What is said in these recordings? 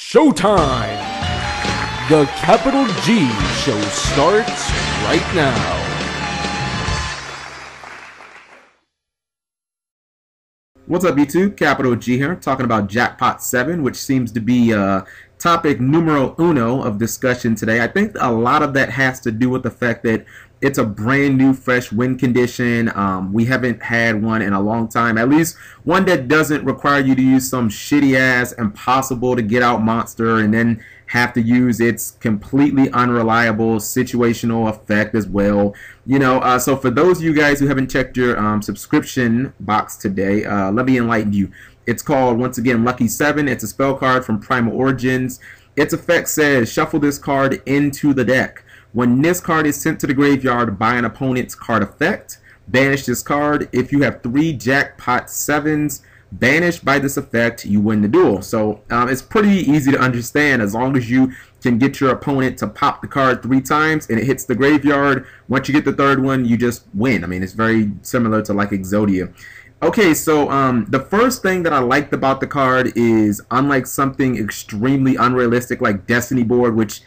Showtime! The Capital G show starts right now. What's up, YouTube? Capital G here, talking about Jackpot 7, which seems to be topic numero uno of discussion today. I think a lot of that has to do with the fact that it's a brand new, fresh win condition. We haven't had one in a long time, at least one that doesn't require you to use some shitty-ass, impossible to get out monster and then have to use its completely unreliable situational effect as well. You know, so for those of you guys who haven't checked your subscription box today, let me enlighten you. It's called, once again, Lucky 7. It's a spell card from Primal Origins. Its effect says, shuffle this card into the deck. When this card is sent to the graveyard by an opponent's card effect, banish this card. If you have 3 Jackpot 7s banished by this effect, you win the duel. So it's pretty easy to understand. As long as you can get your opponent to pop the card 3 times and it hits the graveyard, once you get the third one, you just win. I mean, it's very similar to like Exodia. Okay, so the first thing that I liked about the card is, unlike something extremely unrealistic like Destiny Board, which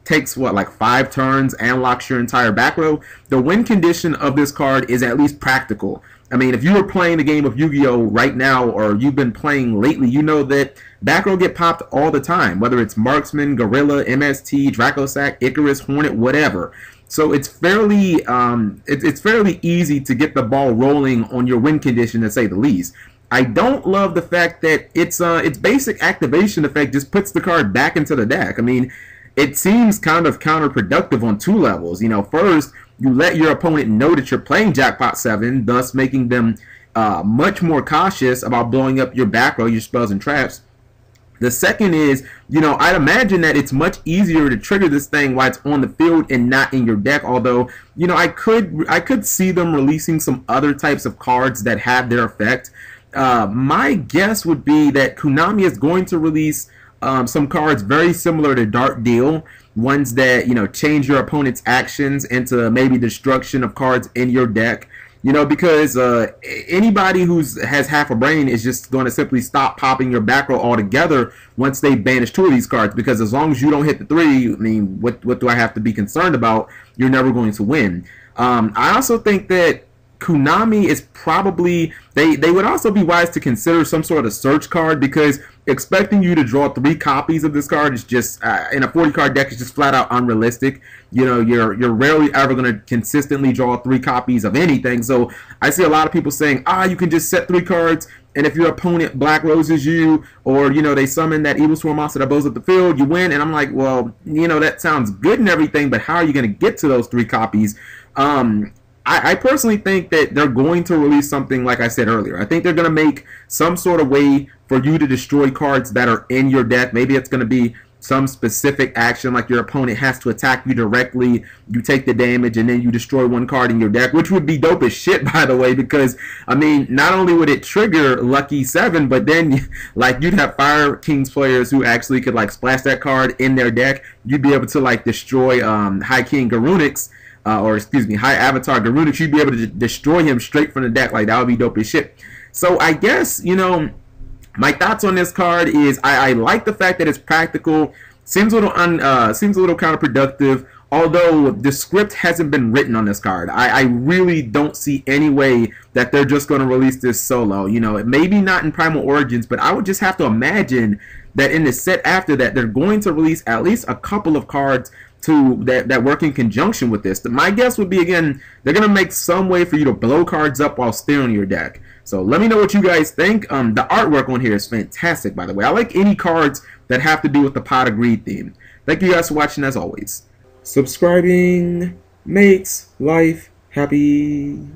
takes what, like 5 turns and locks your entire back row, the win condition of this card is at least practical. I mean, if you were playing the game of Yu-Gi-Oh right now, or you've been playing lately, you know that back row get popped all the time, whether it's Marksman, Gorilla, MST, Dracosac, Icarus, Hornet, whatever. So it's fairly it's fairly easy to get the ball rolling on your win condition, to say the least. I don't love the fact that its basic activation effect just puts the card back into the deck. I mean, it seems kind of counterproductive on 2 levels. You know, first, you let your opponent know that you're playing Jackpot 7, thus making them much more cautious about blowing up your back row, your spells and traps. The second is, you know, I'd imagine that it's much easier to trigger this thing while it's on the field and not in your deck. Although, you know, I could see them releasing some other types of cards that have their effect. My guess would be that Konami is going to release some cards very similar to Dark Deal, ones that, you know, change your opponent's actions into maybe destruction of cards in your deck. You know, because anybody who has half a brain is just going to simply stop popping your back row altogether once they banish 2 of these cards, because as long as you don't hit the 3, I mean, what do I have to be concerned about? You're never going to win. I also think that Konami is probably, they would also be wise to consider some sort of search card, because expecting you to draw 3 copies of this card is just, in a 40 card deck, is just flat out unrealistic. You know, you're rarely ever going to consistently draw 3 copies of anything. So I see a lot of people saying, you can just set 3 cards, and if your opponent black roses you, or, you know, they summon that evil swarm monster that blows up the field, you win. And I'm like, well, you know, that sounds good and everything, but how are you going to get to those 3 copies? I personally think that they're going to release something like I said earlier. I think they're going to make some sort of way for you to destroy cards that are in your deck. Maybe it's going to be some specific action, like your opponent has to attack you directly, you take the damage, and then you destroy 1 card in your deck, which would be dope as shit, by the way, because, I mean, not only would it trigger Lucky 7, but then, like, you'd have Fire Kings players who actually could, like, splash that card in their deck. You'd be able to, like, destroy High King Garunix, or excuse me, High Avatar Garunix. You'd be able to destroy him straight from the deck. Like, that would be dope as shit. So I guess, you know, my thoughts on this card is I like the fact that it's practical. Seems a little counterproductive. Although the script hasn't been written on this card, I really don't see any way that they're just going to release this solo. You know, maybe not in Primal Origins, but I would just have to imagine that in the set after that, they're going to release at least a couple of cards that work in conjunction with this. My guess would be, again, they're going to make some way for you to blow cards up while still in your deck. So let me know what you guys think. The artwork on here is fantastic, by the way. I like any cards that have to do with the Pot of Greed theme. Thank you guys for watching, as always. Subscribing makes life happy.